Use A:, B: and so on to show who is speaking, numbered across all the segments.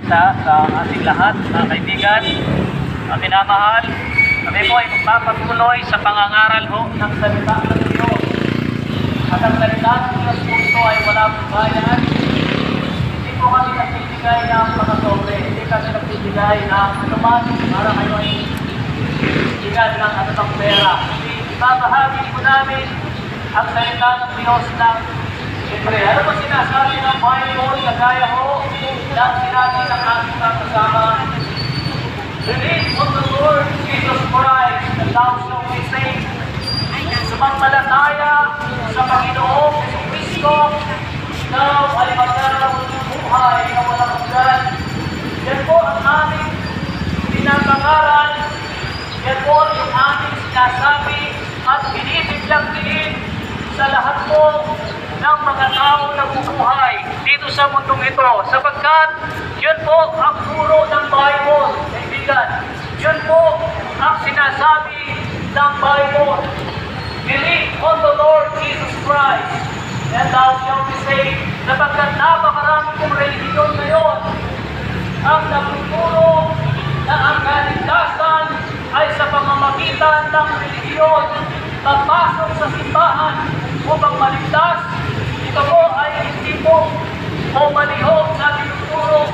A: sa ating lahat, mga kaibigan, minamahal. Kami po ay magpapatuloy sa pangangaral ho ng salita ng Diyos. At ang salita ng Diyos po ito ay wala pong bayan. Hindi po kami nagbibigay ng pagkasobre. Hindi kami nagbibigay ng anuman para kayo ay bigyan ng anumang pera. Hindi ibabahagi po namin ang salita ng Diyos ng libre. Ano po sinasabi ng Bible na gaya ho ng sinabi ng ating kasama? Believe on the Lord Jesus Christ and thou shalt be saved. Sumampalataya sa Panginoong Jesucristo, ikaw ay magkakaroon ng buhay na walang hanggan. Yan po ang aming pinapangaral. Yan po yung aming sinasabi at binibiglang diin sa lahat po ng mga tao na bubuhay dito sa mundong ito, sapagkat yun po ang turo ng Bible, kaibigan. Yun po ang sinasabi ng Bible. Believe on the Lord Jesus Christ and thou shalt be saved. Sapagkat napakarami kong relihiyon ngayon ang nagtuturo na ang kaligtasan ay sa pamamagitan ng relihiyon. Pagpasok sa simbahan upang maligtas, ito po ay hindi po o malihog na tinuturo.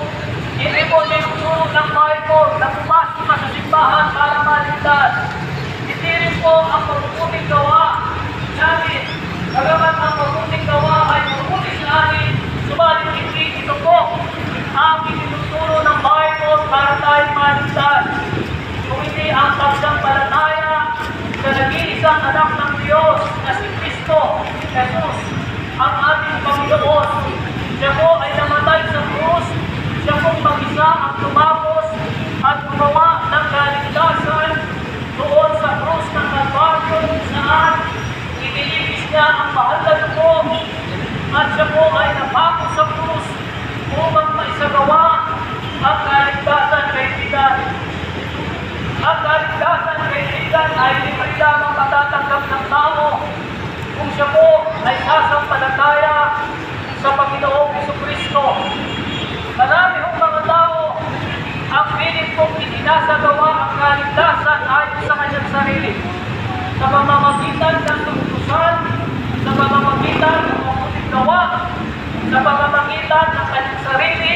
A: Hindi po tinuturo ng Bible na pumasok ka sa simbahan para maligtas. Hindi rin po ang mabuting gawa namin. Bagamat ang mabuting gawa ay mabuti sa amin, subalit hindi ito po ang tinuturo ng Bible para tayo maligtas. Kung hindi ang pagsampalataya sa nag-iisang anak ng Diyos na si Kristo, Jesus, ang ating Panginoon. Siya po ay namatay sa krus, siya po mag-isa ang tumapos at gumawa ng kaligtasan doon sa krus ng Kalbaryo saan itinipis niya ang mahal na dugo at siya po ay napako sa krus upang maisagawa ang kaligtasan kaibigan. Ang kaligtasan kaibigan ay hindi lamang matatanggap ng tao kung siya po ay sasampalataya sa Panginoong Jesucristo. Marami hong mga tao ang pilit kong itinasagawa ang kaligtasan ayon sa kanyang sarili. Sa pamamagitan ng tutusan, sa pamamagitan ng mabuting gawa, sa pamamagitan ng kanyang sarili,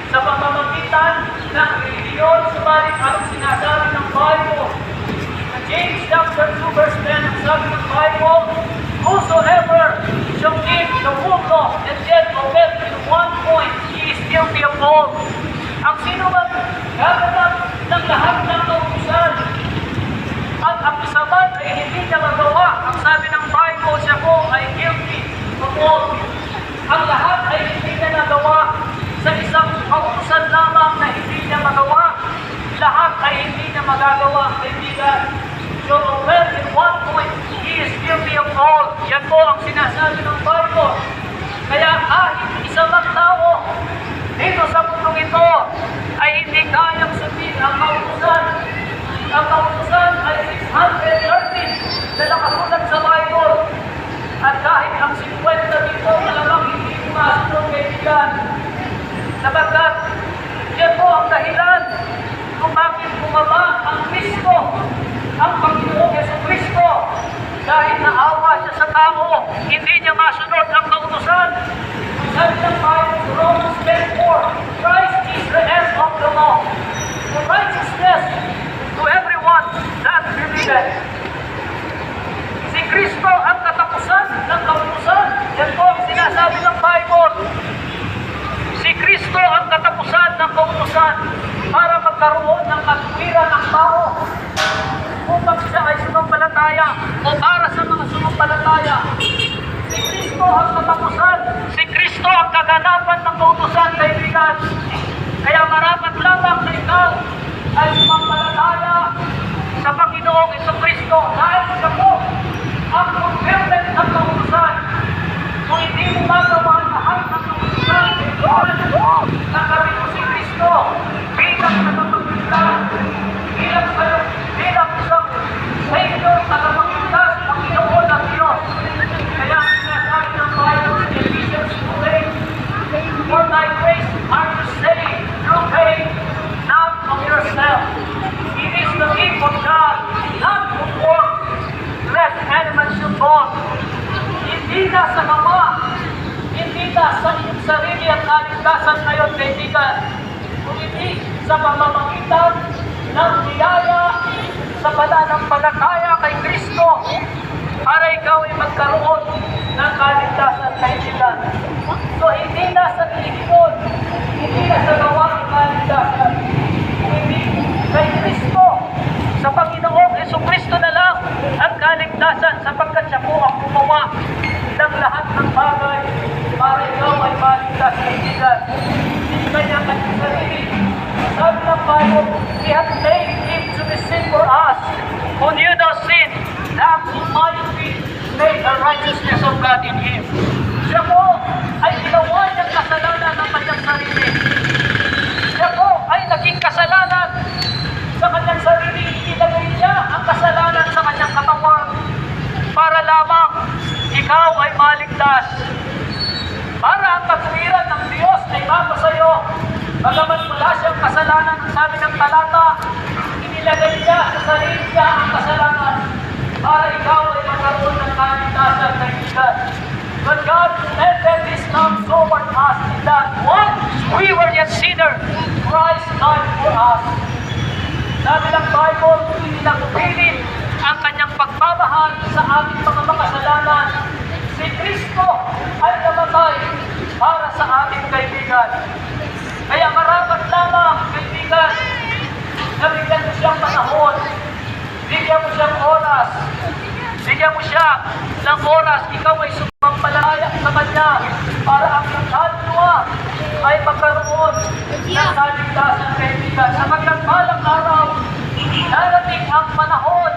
A: sa pamamagitan ng relihiyon, subalit anong sinasabi ng Bible? James chapter 2 verse 10, ang sabi ng Bible, whosoever shall keep the whole law and yet offend in one point, he is guilty of all. Ang sino man gaganap ng lahat ng kautusan at ang isa man ay hindi niya magawa, ang sabi ng Bible, siya po ay guilty of all. Ang lahat ay hindi niya nagawa sa isang kautusan lamang na hindi niya magawa. Lahat ay hindi niya magagawa, kaibigan. So, well, in one point, he is guilty of all. Yan po ang sinasabi ng Bible. Kaya kahit isang tao dito sa mundong ito ay hindi kayang sundin ang kautusan. Ang kautusan ay 613 na nakasulat sa Bible. At kahit ang 50 dito, malamang hindi masunod, kaibigan. Sapagkat yan po ang dahilan kung bakit bumaba ang Kristo, ang Panginoong Jesucristo. Dahil naawa siya sa tao, hindi niya masunod ang kautusan. Ang sabi ng Bible, Romans 10:4, Christ is the end of the law, the righteousness to everyone that believeth. Si Kristo ang katapusan ng kautusan. Yan po ang sinasabi ng Bible. Si Kristo ang katapusan ng kautusan para magkaroon ng katuwiran ng tao upang siya ay sumampalataya o para sa mga sumampalataya. Si Kristo ang katapusan. Si Kristo ang kaganapan ng kautusan, kaibigan. Kaya marapat lamang na ikaw ay sumampalataya sa Panginoong Jesucristo dahil siya po ang fulfillment ng kautusan. Kung hindi mo magawa ang lahat ng kautusan, nagkaroon mo si Kristo bilang nagpapagligtas, bilang isang Savior na nagpapagligtas, Panginoon ng Diyos. Kaya ang sinasabi ng Bible sa Ephesians 2:8, for thy grace are you saved through yun, kaibigan, kung hindi sa pamamagitan ng biyaya sa pananampalataya kay Kristo para ikaw ay magkaroon ng kaligtasan, kaibigan. So, hindi na sa religion, hindi na sa gawaing kaligtasan, hindi kay Kristo, sa Panginoong Jesucristo na lang ang kaligtasan, sapagkat siya po ang gumawa ng lahat ng bagay para ikaw ay maligtas, kaibigan. Hindi kanya kanyang sarili. Sabi ng Bible, He has made Him to be sin for us, who knew no sin, that we might be made the righteousness of God in Him. Siya po ay ginawa niyang kasalanan ng kanyang sarili. Siya po ay naging kasalanan sa kanyang sarili. Ilagay niya ang kasalanan sa kanyang katawan para lamang ikaw ay maligtas. Para ang katwiran ng Diyos ay mako sa iyo. Bagamat wala siyang kasalanan, ang sabi ng talata, inilagay niya sa sarili niya ang kasalanan para ikaw ay magkaroon ng kaligtasan, kaibigan. But God commended His love toward us in that once we were yet sinners, Christ died for us. Sabi ng Bible, pinagpilit ang kanyang pagmamahal sa ating mga makasalanan. Si Kristo ay namatay para sa ating kaibigan. Kaya marapat lamang, kaibigan, na bigyan mo siyang panahon, bigyan mo siyang oras, bigyan mo siya ng oras, ikaw ay sumampalaya sa Kanya para ang kaluluwa ay magkaroon ng kaligtasan, kaibigan. Sapagkat balang araw, darating ang panahon,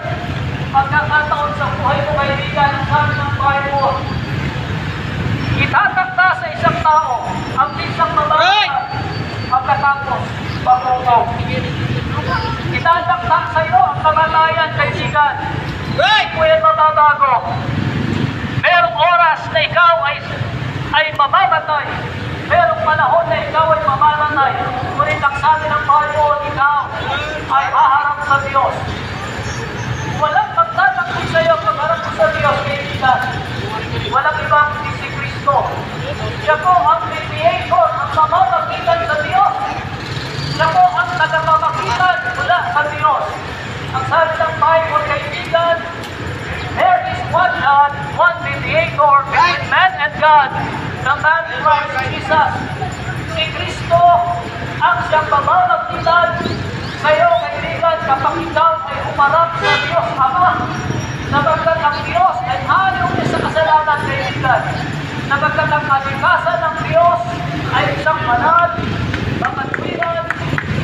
A: pagkakataon sa buhay mo, kaibigan, ang sabi ng Bible, itatakda sa isang tao ang isang mabagal pagkatapos pagkatapos. Itatakda sa iyo ang kamatayan, kaibigan. Hindi po yan mababago. Merong oras na ikaw ay mamamatay. Merong panahon na ikaw ay mamamatay. Ngunit ang sabi ng Bible, ikaw ay haharap sa Diyos. Walang magtatakbo sa iyo pagharap mo sa Diyos, kaibigan. Walang ibang kundi si Kristo. Siya po ang mediator, ang mamamagitan sa Diyos. Siya po ang tagapamagitan mula sa Diyos. Ang sabi ng Bible, kaibigan, there is one God, one mediator between man and God, the man Christ Jesus. Si Kristo ang siyang mamamagitan sa iyo, kaibigan, kapag ikaw ay humarap sa Diyos Ama. Sapagkat ang Diyos ay ayaw niya sa kasalanan, kaibigan. Sapagkat ang kalikasan ng Diyos ay isang banal, makatwiran,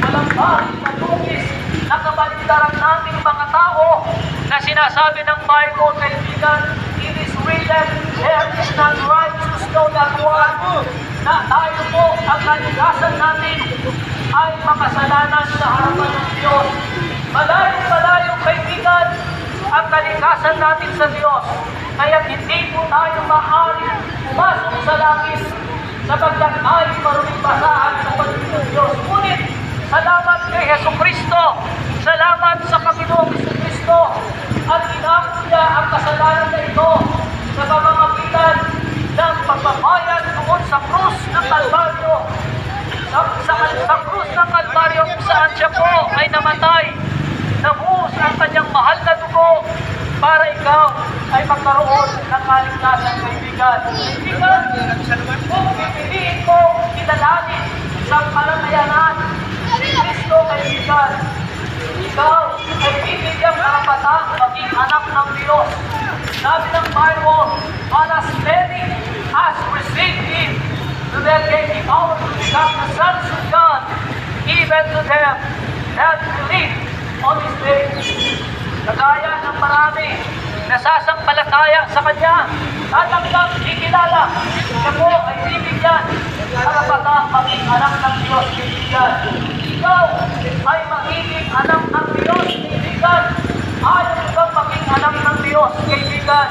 A: walang bahid na tugis, na kabaligtaran nating mga tao na sinasabi ng Bible, kaibigan, it is written, there is none righteous, no not one, na tayo po ang kalikasan natin ay makasalanan sa harapan ng Diyos. Malayo-malayo, kaibigan, ang kalikasan natin sa Diyos. Kaya hindi po tayo maaari pumasok sa langit sapagkat ay marunong basahan sa pagdating ng Diyos. Ngunit, salamat kay Jesucristo, salamat sa Panginoong Jesucristo, at inakot niya ang kasalanan na ito sa pamamagitan ng pagbabayad tungkol sa krus ng Kalbaryo. Sa krus ng Kalbaryo kung saan siya po ay namatay, nabuhos ang kanyang mahal na dugo para ikaw ay magkaroon ng kaligtasan, kaibigan. Kaibigan, kung pipiliin mo kilalanin sa palamayanan si Kristo, kaibigan, ikaw ay bibigyan karapatan maging anak ng Diyos. Sabi ng Bible, and as many as received Him, to them gave He power to become the sons of God, even to them that believe on His name. Kagaya ng marami nasasampalataya sa Kanya, tatanggap, ikilala, siya po ay bibigyan karapatan maging anak ng Diyos, kaibigan. Ikaw ay magiging anak ng Diyos, kaibigan. Ayaw mo bang maging anak ng Diyos, kaibigan?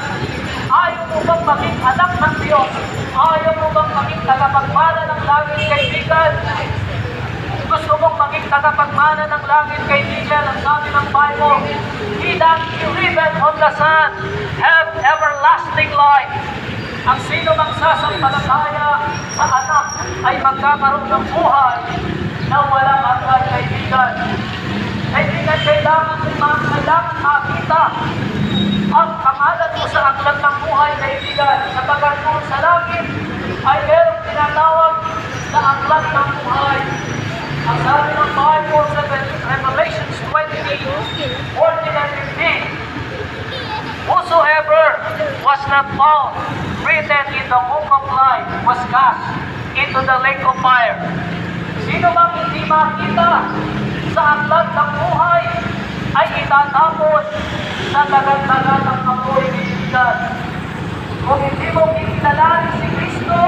A: Ayaw mo bang maging anak ng Diyos? Ayaw mo bang maging tagapagmana ng langit, kaibigan? Gusto mong maging tagapagmana ng langit, kaibigan? Ang sabi ng Bible, He that believeth on the Son have everlasting life. Ang sino mang sasampalataya sa anak ay magkakaroon ng buhay na walang hanggan, kaibigan. Kaibigan, kailangan makita ang pangalan mo sa aklat ng buhay, kaibigan. Sapagkat doon sa langit ay merong tinatawag na aklat ng buhay. Ang sabi ng Bible sa Revelations 20, 14 and 15, whosoever was not found written in the book of life was cast into the lake of fire. Sino bang hindi makita sa aklat ng buhay ay itatapon sa dagat-dagat ng apoy, kaibigan. Kung hindi mo kikilalanin si Kristo,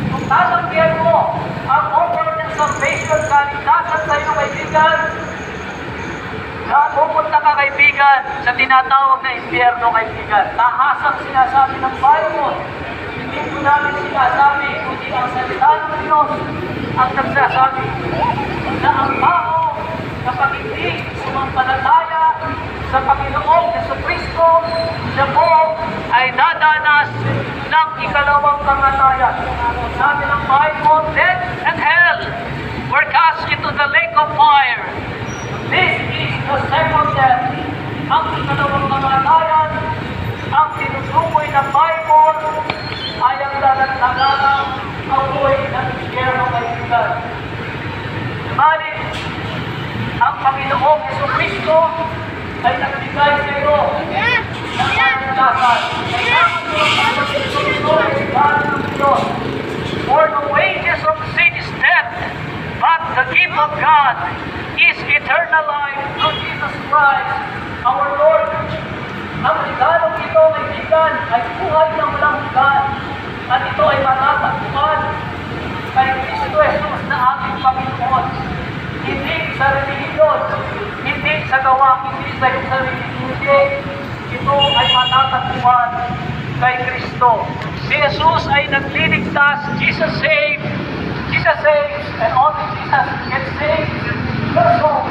A: kung tatanggihan mo ang offer ng salvation, kaligtasan sa iyo, kaibigan, pupunta ka, kaibigan, sa tinatawag na impyerno, kaibigan. Tahasang sinasabi ng Bible. Hindi ko namin sinasabi, kundi ang salita ng Diyos ang nagsasabi na ang tao kapag hindi sumampalataya sa Panginoong Jesucristo, siya po ay dadanas ng ikalawang kamatayan. Sabi ng Bible, death and hell were cast into the lake of fire. This is the second death. Ang ikalawang kamatayan, ang tinutukoy ng Bible, ay ang dagat-dagatang apoy ng impyerno, kaibigan. Subalit, ang Panginoong Jesucristo ay nagbigay sa iyo ng kaligtasan. Kailangan mo ang pagsusunod sa bahay ng Diyos. For the wages of sin is death, but the gift of God is eternal life through Jesus Christ, our Lord. Ang regalong ito, kaibigan, ay buhay ng walang hanggan, at ito ay matatagpuan kay Kristo Jesus na ating Panginoon. Hindi sa relihiyon, hindi sa gawa, hindi sa iyong sarili, hindi. Ito ay matatagpuan kay Kristo. Si Jesus ay nagliligtas. Jesus saves, and only Jesus can save your soul.